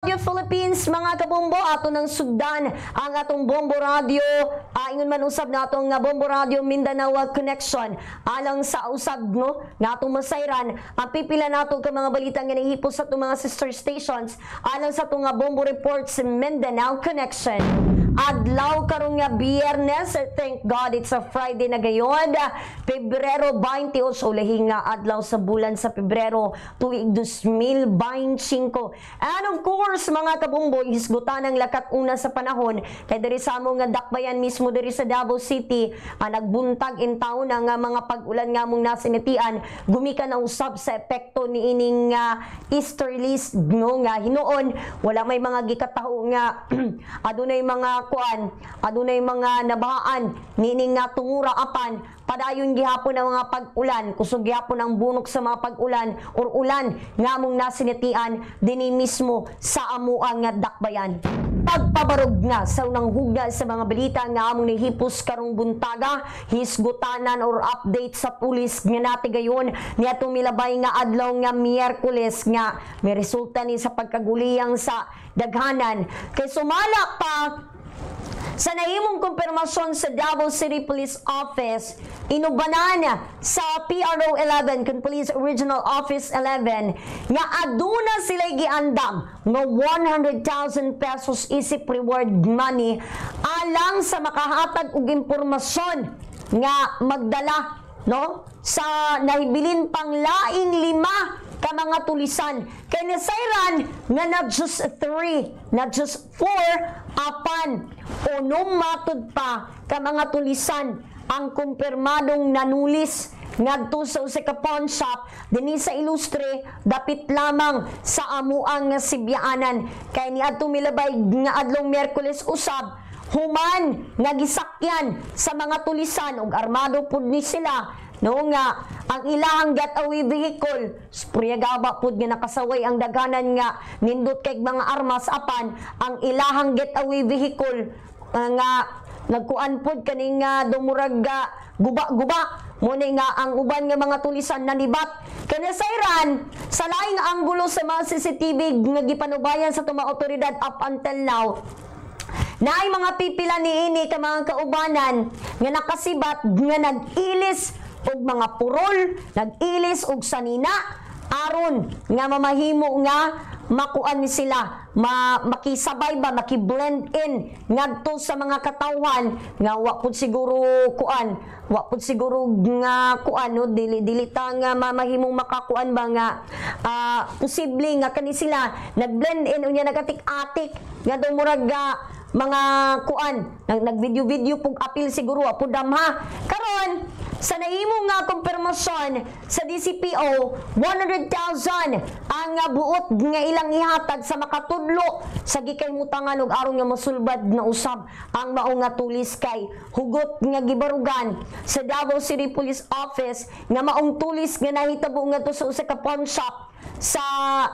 Radio Philippines, mga kabombo, ato ng sugdan ang atong Bombo Radio. Ingon man usab na atong Bombo Radio Mindanao Connection. Alang sa usab no, nga atong masayran, ang pipila nato ka mga balita nga nahihipos sa atong mga sister stations. Alang sa atong Bombo Reports Mindanao Connection. Adlaw karong nga Biyernes, thank God it's a Friday na gayon. Pebrero 28, ulahi nga adlaw sa bulan sa Pebrero tuig 2025. And of course, mga kabumbo, hisgutan ang lakat una sa panahon kay diri sa among nga dakbayan mismo diri sa Davao City, nagbuntag in taon nga mga pag-ulan nga mong nasinitian, gumikan na usab sa epekto ni ining easterlies no nga hinuon wala may mga gikataho nga adunay mga kuan, adunay mga nabahaan nining nga tungura apan padayon gihapon ang mga pag-ulan, kusog gihapon ang bunok sa mga pag-ulan or ulan nga mong nasinitian dinhi mismo sa amuang nga dakbayan. Pagpabarog nga sa unang hugna sa mga balita nga among nahipos karong buntaga, hisgutanan or update sa pulis nga nati gayon niadtong milabay nga adlaw nga Miyerkules nga may resulta ni sa pagkaguliyang sa daghanan kay sumala pa sa nahimong kumpirmasyon sa Davao City Police Office, inubanan sa PRO 11, kun Police Regional Office 11, nga aduna sila giandam nga 100,000 pesos isip reward money alang sa makahatag og impormasyon nga magdala no sa nahibilin pang laing 5 ka mga tulisan kay nasayran nga not just 3, not just 4 apan unom matud pa ka mga tulisan ang kumpirmadong nanulis ngadto sa usa ka pawn shop dinhi sa Ilustre dapit lamang sa amuang nga Sibyaanan kay niadto milabay nga adlaw Miyerkules usab human nga gisakyan sa mga tulisan ug armado pud ni sila no nga ang ilahang getaway vehicle spriyagaba pud nga nakasaway ang daganan nga nindot kay mga armas apan ang ilahang getaway vehicle nga nagkuan pud kaning dumurag guba-guba mo ni nga ang uban nga mga tulisan nanibat kaya sayran sa laing anggulo sa mga CCTV nga gipanubayan sa tumang otoridad up until now naay mga pipila niini ka mga kaubanan nga nakasibat nga nag-ilis og mga purol, nag-ilis og sanina aron nga mamahimo nga makuan ni sila makisabay ba makiblend in ngadto sa mga katawhan nga wa pud siguro kuan wa pud siguro nga kuan no dili ta nga mamahimong makakuan ba nga posible nga kani sila nagblend in unya nagatik-atik nga dumurag mga kuan nagvideo-video pug apil siguro pud damha karon sa nahimo nga kumpirmasyon sa DCPO 100,000 ang buot nga ilang ihatag sa makatudlo sa gikaymutangan og aron nga mosulbad na usab ang mao nga tulis kay hugot nga gibarugan sa Davao City Police Office nga maong tulis nga nahitabo nga to sa usa ka pawn shop sa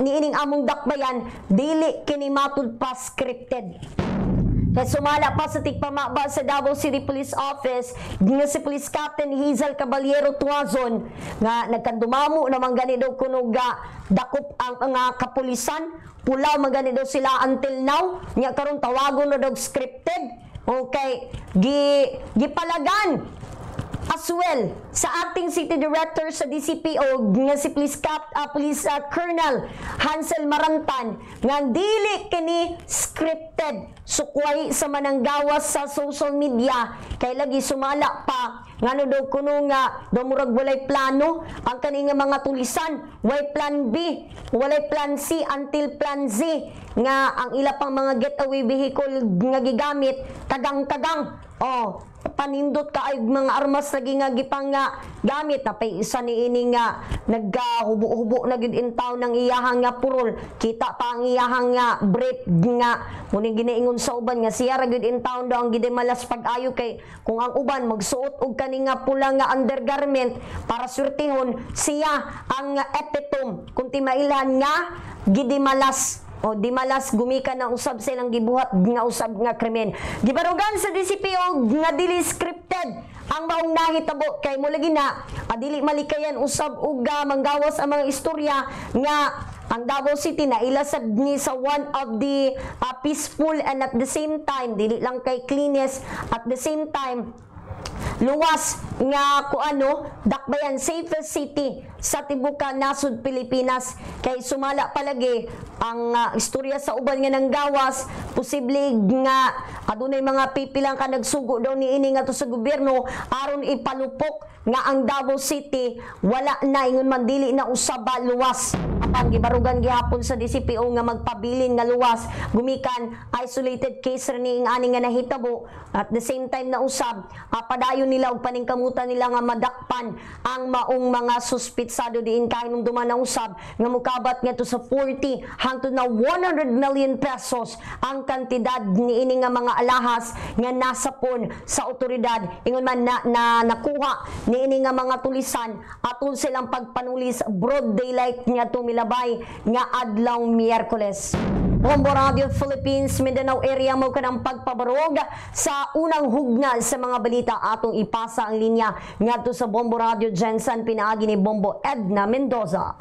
niining among dakbayan dili kini matud pa scripted. Kaya sumala pa sa tigpamaba sa Davao City Police Office nga si Police Captain Hazel Caballero Tuazon nga nagkandumamo naman ganido kuno dakop ang kapulisan pulaw maganido sila until now nga karon tawagon na dog scripted okay gipalagan as well sa acting city director sa DCPO nga si Police Colonel Hansel Marantan nga dili kini scripted sukway sa mananggawas sa social media kay lagi sumala pa ngano daw kuno nga dumurag walay plano ang kani nga mga tulisan way plan B walay plan C until plan Z nga ang ila pang mga getaway vehicle nga gigamit kadang-kadang panindot ka ay mga armas lagi nga gipang gamit na pay isa ni ini nga naghubo-hubo na gid in town ng iyahang nga purol kita pa ang iyahang nga brief nga muning ginaingon sa uban nga siya ra gid in town daw ang gidimalas pag-ayo kay kung ang uban magsuot og kani nga pula nga undergarment para swertehon siya ang epitome kung timailhan nga gidimalas o di malas gumika na usab silang gibuhat nga usab nga krimen. Gibarugan sa DCPO nga dili scripted ang maong nahitabo kay mo lagi na dili malikayan usab og manggawas ang mga istorya nga ang Davao City na ilasad ni sa one of the peaceful and at the same time dili lang kay cleanest, at the same time luwas nga kuano dakbayan safest city sa tibukan nasud Pilipinas. Kay sumala palagi ang istorya sa uban nga nang gawas, posible nga adunay mga pipilang ka nagsugo daw niini nga to sa gobyerno aron ipalupok nga ang Davao City wala na ingon man dili na usaba luwas. Ang gibarugan gihapon sa DCPO nga magpabilin nga luwas gumikan isolated case rin ning ani nga nahitabo, at the same time na usab padayon nila og paningkamutan nila nga madakpan ang maong mga suspitsado diin kay nung duman na usab nga mukabat nga to sa 40 hangtod na 100 million pesos ang kantidad niini nga mga alahas nga nasapon sa otoridad ingon man na nakuha niini nga mga tulisan atul silang pagpanulis broad daylight nga tumilabay nga adlaw Miyerkules. Bombo Radio Philippines Mindanao area mo kanang pagpabarog sa unang hugna sa mga balita atong ipasa ang linya ngadto sa Bombo Radio Jensen pinaagi ni Bombo Edna Mendoza.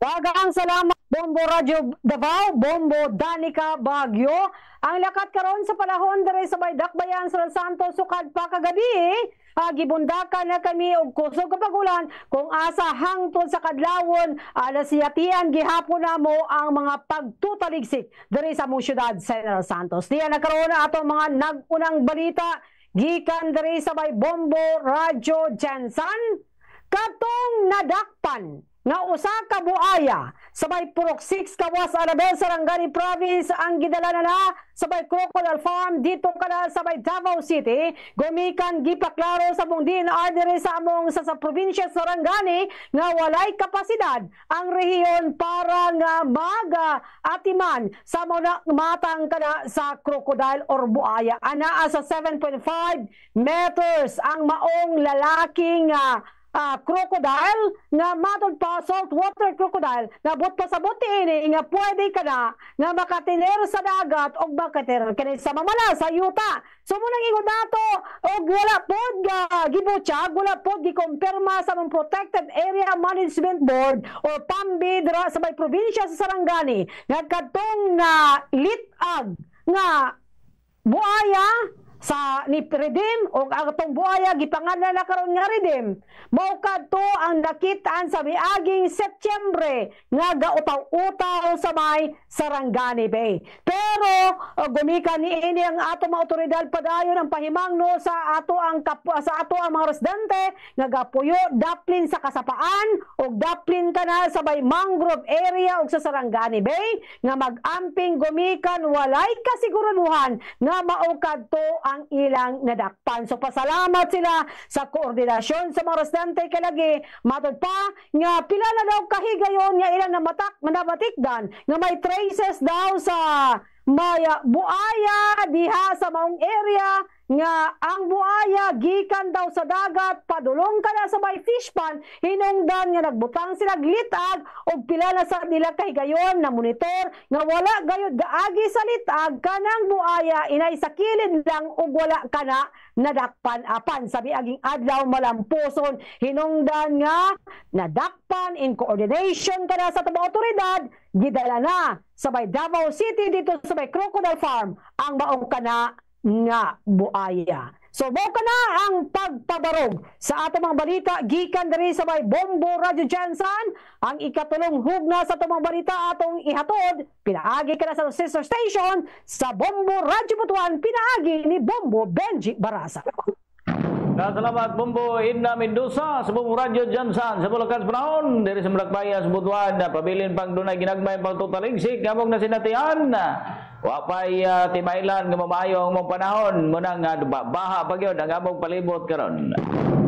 Daghang salamat Bombo Radio Davao, Bombo Danica Baguio. Ang lakat karon sa panahon diri sa Dakbayan sa Los Santos sukad pa kagabi, gibundakan na kami og kusog ka pagulan kung asa hangtod sa kadlawon alas 7 gihapon namo ang mga pagtutaligsik diri sa among syudad sa Los Santos. Diya nagkaroon na ato mga nagunang balita gikan diri sa Bombo Radio Jensen. Katong nadakpan nga usa ka buaya sa Purok 6 Kawas Arabel Sarangani Province ang gidala na sa Crocodile Farm dito kada sa Davao City. Gumikan gipaklaro sa mong DNR diri sa among sa probinsya Sarangani nga walay kapasidad ang rehiyon para nga atiman sa mga matang kada sa crocodile or buaya. Anaa sa 7.5 meters ang maong lalaking crocodile nga matod pa saltwater crocodile nabot pa sa bote ini nga pwede ka na nga makatiner sa dagat o makatiner kani sa mamala sa yuta. So munang ingon nato og wala pod gibutyag, wala pod gikumpirma sa mga Protected Area Management Board o PAMBI dira sa may probinsya sa Sarangani nga kadtong litag nga buaya sa ni Redim o atong buaya gipangalan na karon nga Redim mao kadto ang nakitaan sa miaging Setyembre nga gautaw-utaw sa may Sarangani Bay. Pero gumikan niini ang ato mga otoridad padayon ang pahimangno sa ato ang mga residente nga gapuyo daplin sa kasapaan o daplin kana sa may mangrove area o sa Sarangani Bay nga mag-amping gumikan walay kasiguruhan nga mao kadto ang ilang nadakpan. So pasalamat sila sa koordinasyon sa mga residente kalagi matod pa nga pila na daw kahigayon nga ilang nabatikdan nga may traces daw sa may buaya diha sa maong area nga ang buaya gikan daw sa dagat padulong kada sa may fish pond hinungdan nga nagbutang sila glitag og pila na sa nila kay gayon na monitor nga wala gayud gaagi sa litag kanang buaya inay sa kilid lang og wala kana nadakpan apan sabi aging adlaw malampuson hinungdan nga nadakpan in coordination kada sa tabang otoridad gidala na sa may Davao City dito sa may Crocodile Farm ang maong kana nga buaya. So mao kana ang pagpabarog sa ato mga balita gikan diri sa may Bombo Radio Jensen. Ang ikatulong hugna sa ato mga balita atong ihatod pinaagi kana sa sister station sa Bombo Radio Butuan pinaagi ni Bombo Benji Barasa. Salamat Bombo Edna Mendoza sa Bombo Radio Jensen sa Bulacan panahon diri sa Mulakbayan sa Butuan pabilin pang dunay ginagmay pagtutaligsik gamong na sinatian. Wapay timailan nga mamayo ang mong panahon muna nga baha pagyod ang among palibot karon.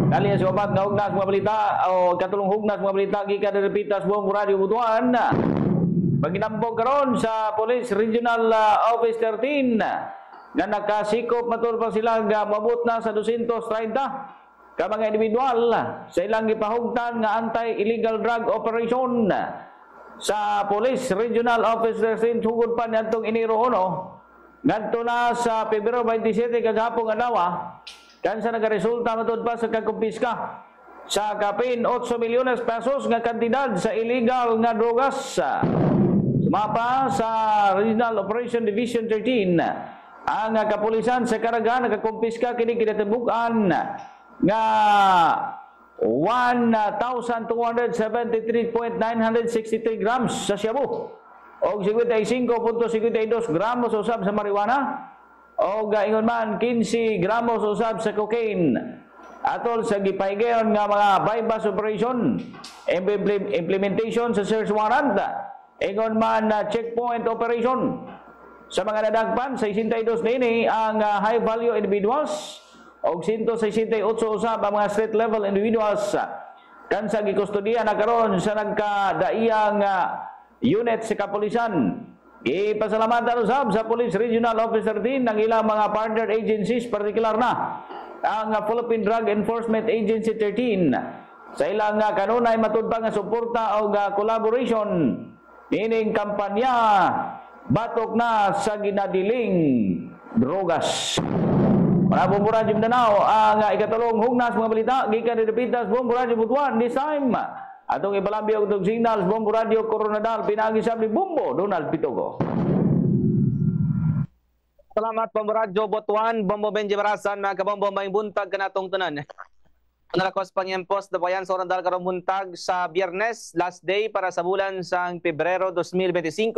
Dali sa upat nga hugnas mga balita o katulong hugnas mga balita gikan diri pitas buong Radio Butuan. Paginampog karon sa Police Regional Office 13 nga nakasikop matur pa sila nga mabot na sa 230 ka mga individual sa ilang gipahugtan nga anti-illegal drug operation. sa Police Regional Office 13 tugod pa niadtong Enero 1 ngadto na sa Pebrero 27 kagahapon adlaw kansa nagaresulta matud pa sa kagkumpiska sa kapin 8 milyones pesos nga kantidad sa illegal nga drogas. Sumapa sa Regional Operation Division 13 ang kapulisan sa Caraga nagakumpiska kini kinatibuk-an nga 1,273.963 grams sa shabu o 55.52 gramos usab sa marijuana o ingon man 15 gramos usab sa cocaine atol sa gipaygayon nga mga bypass operation implementation sa search warrant ingon man checkpoint operation sa mga nadagpan 62 nini ang high value individuals og 168 usab ang mga street level individuals kansa gikustudiya na karon sa nagkadaiyang unit sa kapulisan. Ipasalamatan usab sa Police Regional Office 13 ng ilang mga partner agencies, partikular na ang Philippine Drug Enforcement Agency 13 sa ilang kanunay matud pa nga suporta o collaboration ining kampanya batok na sa ginadiling drogas. Mga Bombo Radyo Mindanao, ang ikatalong hugnas mga balita gikan ni Repitas Bombo Radyo Butuan this time. Atong ipalambi og tug signals Bombo Radyo Coronadal pinagi sa ni Bombo Donald Pitogo. Salamat Bombo Radyo Butuan, Bombo Benji Barasan, mga kabombo may buntag kanatong tanan. Nalakos pangyempos na bayan sa Orandal karong buntag sa Biyernes, last day para sa bulan sang Pebrero 2025.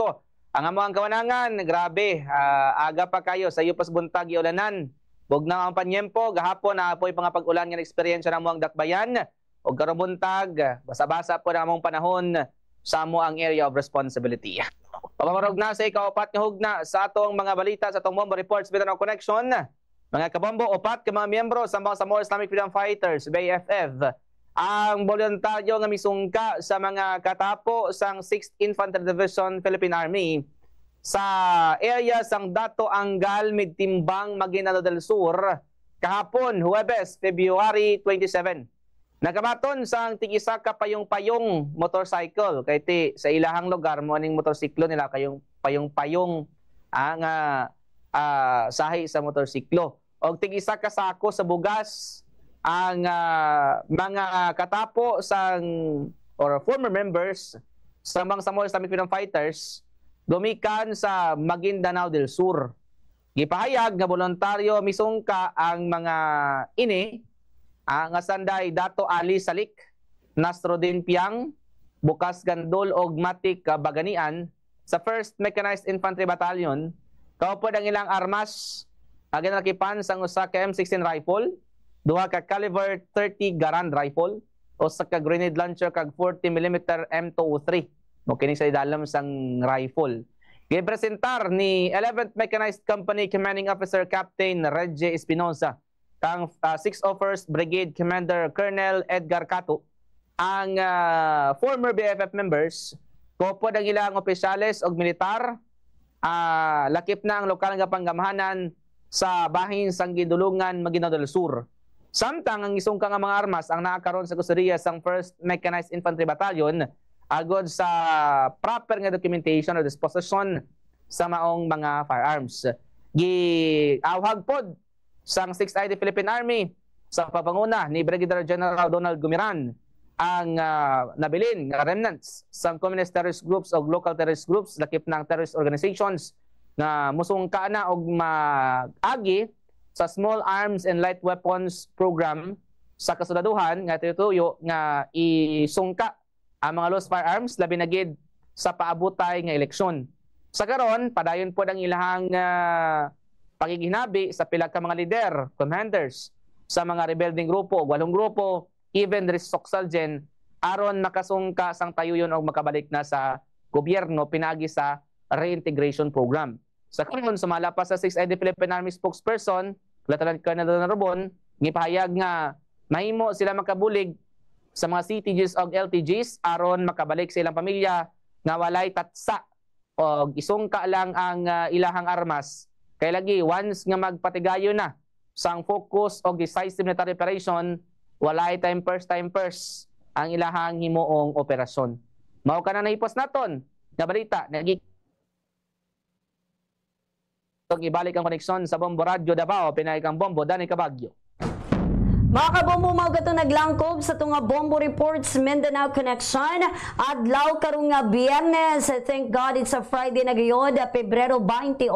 Ang among kawanangan, grabe, aga pa kayo sa iyo pas buntag iulanan. Bug na ang panyempo, gahapon na apoy pag-ulan nga eksperyensya ng mga dakbayan. O karubuntag, basa-basa po na among panahon sa mo ang area of responsibility. Papamarog na sa ika-upat nga hugna sa atong mga balita sa atong Bombo Reports Mindanao Connection. Mga kabombo, upat ka mga miyembro sa Bangsamoro Islamic Freedom Fighters, BFF, ang voluntaryo nga misungka sa mga katapo sang 6th Infantry Division Philippine Army sa area sang Dato Angal Midtimbang, Maguinaldo del Sur kahapon Huwebes, February 27. Nagkamaton sang tig-isa ka payong-payong motorcycle kay ti sa ilahang lugar mo aning motorsiklo nila kayong payong-payong ang sahi sa motorsiklo og tig-isa ka sako sa bugas ang mga katapo sang or former members sa Bangsamoro Islamic Freedom Fighters gumikan sa Maguindanao del Sur. Gipahayag nga voluntaryo misungka ang mga ini ang sanday Dato Ali Salik, Nasruddin Piang, Bukas Gandol og Matik Baganian sa 1st Mechanized Infantry Battalion. Kaupod ang ilang armas ginalakipan sang usa ka M16 rifle, duha ka caliber 30 Garand rifle o sa ka grenade launcher kag 40mm M203. Mo kini sa idalam sang rifle. Gipresentar ni 11th Mechanized Company Commanding Officer Captain Reggie Espinosa kang 601st Brigade Commander Colonel Edgar Cato ang former BFF members kopod ang ilang opisyales og militar lakip na ang lokal nga panggamahanan sa bahin sang Gidulungan, Maguinaldo del Sur. Samtang ang isungka nga mga armas ang naakaron sa kusuriya sang 1st Mechanized Infantry Battalion agod sa proper nga documentation o disposition sa maong mga firearms. Giawhag pod sang 6th ID Philippine Army sa papanguna ni Brigadier General Donald Gumiran ang nabilin nga remnants sa communist terrorist groups o local terrorist groups lakip ng terrorist organizations na musungka na og mag-agi sa Small Arms and Light Weapons Program sa kasuladuhan nga tituyo nga isungka ang mga lost firearms labi na gid sa paabutay nga eleksyon. Sa karon padayon pod ang ilahang pagiginabi sa pila ka mga leader, commanders sa mga rebelding grupo o walong grupo, even Risoksalgen aron makasungka sang tayuyon og makabalik na sa gobyerno pinagi sa reintegration program. Sa karon sumala pa sa 6th ID Philippine Army spokesperson, Lieutenant Colonel Don Robon, gipahayag nga mahimo sila makabulig sa mga CTGs o LTGs aron makabalik sa ilang pamilya nga walay tatsa o isungka lang ang ilahang armas. Kay lagi once nga magpatigayo na sang focus o decisive military operation, walay time first ang ilahang himuong operasyon. Mao ka na naipos naton na balita ibalik ang koneksyon sa Bombo Radio Davao, pinay kang Bombo Danica Baguio. Mga kabombo, mga gato naglangkob sa tunga Bombo Reports Mindanao Connection. Adlaw karong nga Biyernes. Thank God it's a Friday na gayod, Pebrero 28.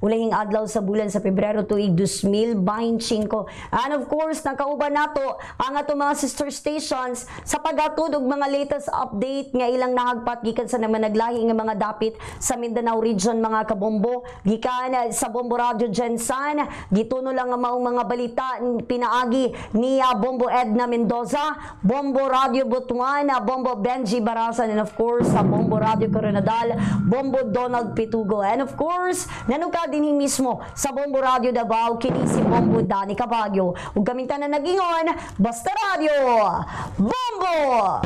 Ulahing adlaw sa bulan sa Pebrero tuig 2025. And of course, nakauban nato ang ato mga sister stations sa paghatod og mga latest update nga ilang nahagpat gikan sa naman naglahi nga mga dapit sa Mindanao region, mga kabombo. Gikan sa Bombo Radio Jensan, gituno lang ang maong mga balita pinaagi ni Bombo Edna Mendoza, Bombo Radio Butuan, Bombo Benji Barasan, and of course sa Bombo Radio Coronadal, Bombo Donald Pitugo, and of course nanuka din mismo sa Bombo Radio Davao kini si Bombo Danica Baguio. Ug kamintan na nagingon, basta radio Bombo!